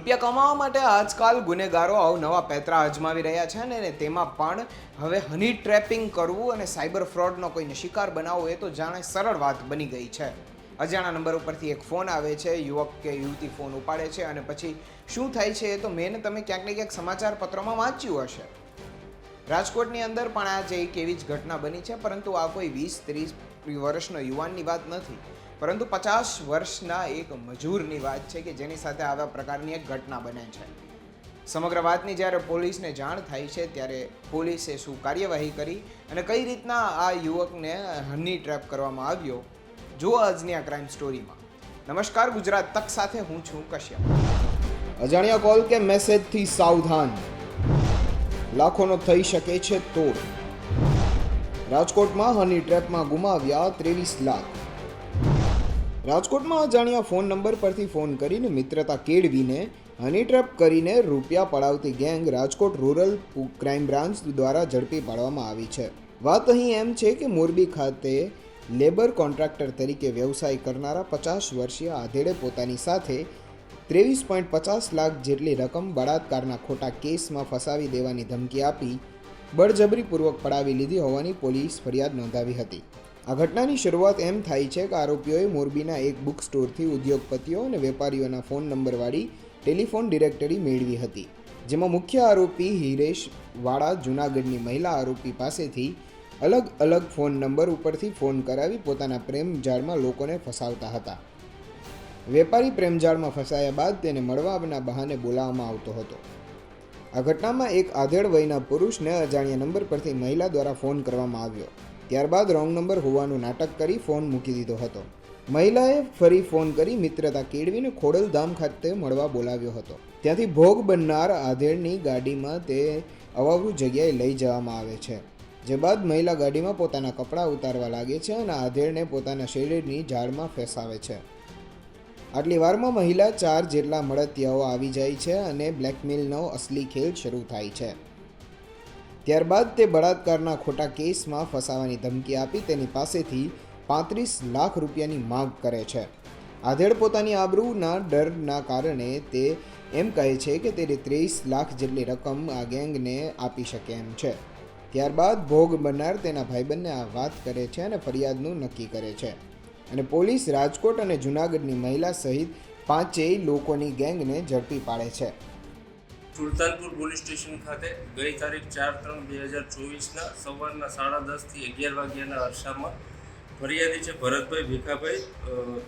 રૂપિયા કમાવા માટે આજકાલ ગુનેગારો અવનવા પેંતરા અજમાવી રહ્યા છે ને તેમાં પણ હવે હની ટ્રેપિંગ કરવું અને સાયબર ફ્રોડનો કોઈને શિકાર બનાવવો એ તો જાણે સરળ વાત બની ગઈ છે. અજાણ્યા નંબર ઉપરથી એક ફોન આવે છે, યુવક કે યુવતી ફોન ઉપાડે છે અને પછી શું થાય છે એ તો મેં ને તમે ક્યાંક ને ક્યાંક સમાચાર પત્રોમાં વાંચ્યું હશે. રાજકોટની અંદર પણ આજે એક એવી જ ઘટના બની છે, પરંતુ આ કોઈ 20-30 વર્ષનો યુવાનની વાત નથી, પરંતુ 50 વર્ષના એક મજૂરની વાત છે કે જેની સાથે આવા પ્રકારની એક ઘટના બને છે. સમગ્ર વાતની જ્યારે પોલીસને જાણ થાય છે ત્યારે પોલીસે શું કાર્યવાહી કરી અને કઈ રીતના આ યુવકને હની ટ્રેપ કરવામાં આવ્યો, જો આજની આ ક્રાઇમ સ્ટોરીમાં. નમસ્કાર, ગુજરાત તક સાથે હું છું કશ્યપ. અજાણ્યા કોલ કે મેસેજથી સાવધાન, લાખોનો થઈ શકે છે તોડ. રાજકોટમાં હની ટ્રેપમાં ગુમાવ્યા 23 લાખ. રાજકોટમાં અજાણ્યા ફોન નંબર પરથી ફોન કરીને મિત્રતા કેળવીને હની ટ્રેપ કરીને રૂપિયા પડાવતી gang Rajkot rural crime branch દ્વારા ઝડપી પાડવામાં આવી છે. વાત અહીં એમ છે કે મોરબી ખાતે લેબર કોન્ટ્રાક્ટર તરીકે વ્યવસાય કરનારા 50 વર્ષીય આધેડે પોતાની સાથે 23.50 લાખ જેટલી રકમ બળાત્કારના ખોટા કેસમાં ફસાવી દેવાની ધમકી આપી બળજબરીપૂર્વક પડાવી લીધી હોવાની પોલીસ ફરિયાદ નોંધાવી હતી. આ ઘટનાની શરૂઆત એમ થાય છે કે આરોપીઓએ મોરબીના એક બુક સ્ટોરથી ઉદ્યોગપતિઓ અને વેપારીઓના ફોન નંબરવાળી ટેલિફોન ડિરેક્ટરી મેળવી હતી, જેમાં મુખ્ય આરોપી હિરેશ વાળા જૂનાગઢની મહિલા આરોપી પાસેથી અલગ અલગ ફોન નંબર ઉપરથી ફોન કરાવી પોતાના પ્રેમજાળમાં લોકોને ફસાવતા હતા. વેપારી પ્રેમજાળમાં ફસાયા બાદ તેને મળવાના બહાને બોલાવવામાં આવતો હતો. આ ઘટનામાં એક આધેડ વયના પુરુષને અજાણ્યા નંબર પરથી મહિલા દ્વારા ફોન કરવામાં આવ્યો. ત્યારબાદ રોંગ નંબર હોવાનું નાટક કરી ફોન મૂકી દીધો હતો. મહિલાએ ફરી ફોન કરી મિત્રતા કેળવીને ખોડલધામ ખાતે મળવા બોલાવ્યો હતો. ત્યાંથી ભોગ બનનાર આધેડની ગાડીમાં તે અવાવરૂ જગ્યાએ લઈ જવામાં આવે છે, જે બાદ મહિલા ગાડીમાં પોતાના કપડાં ઉતારવા લાગે છે અને આધેડને પોતાના શરીરની ઝાડમાં ફસાવે છે. આટલી વારમાં મહિલા 4 જેટલા મળતિયાઓ આવી જાય છે અને બ્લેકમેલનો અસલી ખેલ શરૂ થાય છે. ત્યારબાદ તે બળાત્કારના ખોટા કેસમાં ફસાવાની ધમકી આપી તેની પાસેથી 35 લાખ રૂપિયાની માંગ કરે છે. આધેડ પોતાની આબરૂના ડરના કારણે તે એમ કહે છે કે તે 23 લાખ જેટલી રકમ આ ગેંગને આપી શકે એમ છે. ત્યારબાદ ભોગ બનનાર તેના ભાઈબંધને આ વાત કરે છે અને ફરિયાદનું નક્કી કરે છે અને પોલીસ રાજકોટ અને જૂનાગઢની મહિલા સહિત 5 લોકોની ગેંગને ઝડપી પાડે છે. સુલતાનપુર પોલીસ સ્ટેશન ખાતે ગઈ તારીખ 4/3/2024ના સવારના 10:30 થી 11 વાગ્યાના અરસામાં ફરિયાદી છે ભરતભાઈ ભીખાભાઈ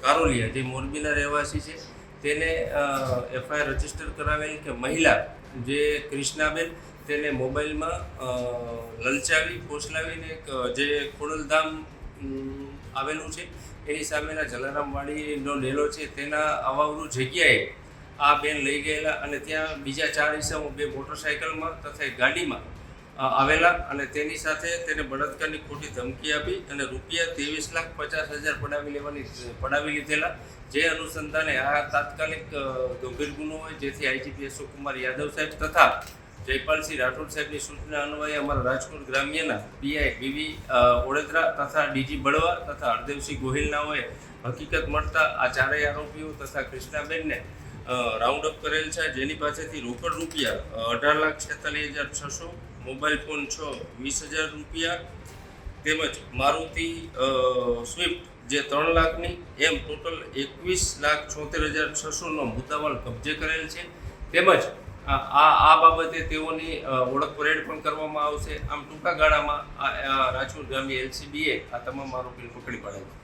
કારોલિયા, જે મોરબીના રહેવાસી છે, તેને એફઆઈઆર રજીસ્ટર કરાવેલ કે મહિલા જે ક્રિષ્નાબેન તેને મોબાઈલમાં લલચાવી ફોસલાવીને જે ખોડલધામ આવેલું છે એની સામેના જલારામવાડીનો ડેલો છે તેના અવાવરૂ જગ્યાએ આ બેન લઈ ગયેલા અને ત્યાં બીજા 4 ઈસમો 2 મોટરસાઇકલમાં તથા એક ગાડીમાં આવેલા અને તેની સાથે તેને બળાત્કારની ખોટી ધમકી આપી અને રૂપિયા 23,50,000 પડાવી લીધેલા. જે અનુસંધાને આ તાત્કાલિક ગંભીર ગુનો હોય, જેથી આઈજીપી અશોકકુમાર યાદવ સાહેબ તથા જયપાલસિંહ રાઠોડ સાહેબની સૂચના અન્વયે અમારા રાજકોટ ગ્રામ્યના પીઆઈ વીવી ઓળેદરા તથા ડીજી બળવા તથા હરદેવસિંહ ગોહિલનાઓએ હકીકત મળતા આ 4 આરોપીઓ તથા કૃષ્ણાબેનને રાઉન્ડ અપ કરેલ છે, જેની પાસેથી રોકડ રૂપિયા 18,46,600, મોબાઈલ ફોન 20,000 રૂપિયા તેમજ મારુતિ સ્વિફ્ટ જે 3 લાખની એમ ટોટલ 21,76,600નો મુદ્દામાલ કબજે કરેલ છે. તેમજ આ બાબતે તેઓની ઓળખ પરેડ પણ કરવામાં આવશે. આમ ટૂંકા ગાળામાં રાજકોટ ગ્રામ્ય એલસીબીએ આ તમામ આરોપીને પકડી પાડેલ છે.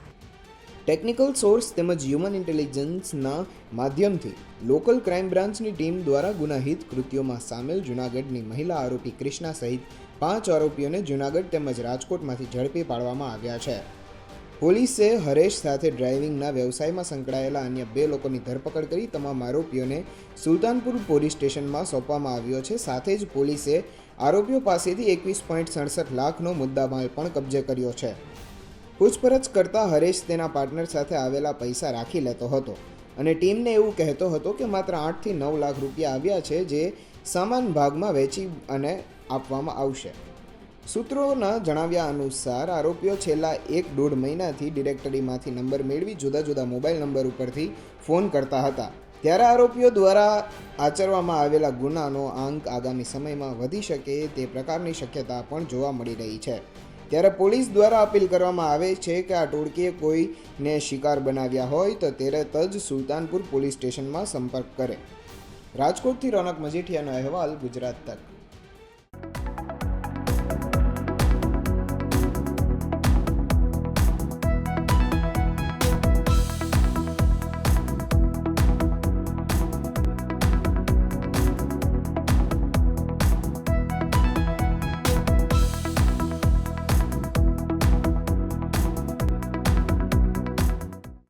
ટેકનિકલ સોર્સ તેમજ હ્યુમન ઇન્ટેલિજન્સના માધ્યમથી લોકલ ક્રાઇમ બ્રાન્ચની ટીમ દ્વારા ગુનાહિત કૃત્યોમાં સામેલ જૂનાગઢની મહિલા આરોપી ક્રિષ્ના સહિત 5 આરોપીઓને જૂનાગઢ તેમજ રાજકોટમાંથી ઝડપી પાડવામાં આવ્યા છે. પોલીસે હરેશ સાથે ડ્રાઇવિંગના વ્યવસાયમાં સંકળાયેલા અન્ય 2 લોકોની ધરપકડ કરી તમામ આરોપીઓને સુલતાનપુર પોલીસ સ્ટેશનમાં સોંપવામાં આવ્યો છે. સાથે જ પોલીસે આરોપીઓ પાસેથી 21.67 લાખનો મુદ્દામાલ પણ કબજે કર્યો છે. પૂછપરછ કરતા હરેશ તેના પાર્ટનર સાથે આવેલા પૈસા રાખી લેતો હતો અને ટીમને એવું કહેતો હતો કે માત્ર 8 થી 9 લાખ રૂપિયા આવ્યા છે, જે સમાન ભાગમાં વેચી અને આપવામાં આવશે. સૂત્રોના જણાવ્યા અનુસાર આરોપીઓ છેલ્લા 1-1.5 મહિનાથી ડિરેક્ટરીમાંથી નંબર મેળવી જુદા જુદા મોબાઈલ નંબર ઉપરથી ફોન કરતા હતા ત્યારે આરોપીઓ દ્વારા આચરવામાં આવેલા ગુનાનો આંક આગામી સમયમાં વધી શકે તે પ્રકારની શક્યતા પણ જોવા મળી રહી છે. ત્યારે પોલીસ દ્વારા અપીલ કરવામાં આવે છે કે આ ટોળકીએ કોઈને શિકાર બનાવ્યા હોય તો તરત જ સુલતાનપુર પોલીસ સ્ટેશનમાં સંપર્ક કરે. રાજકોટથી રોનક મજીઠિયાનો અહેવાલ, ગુજરાત તક.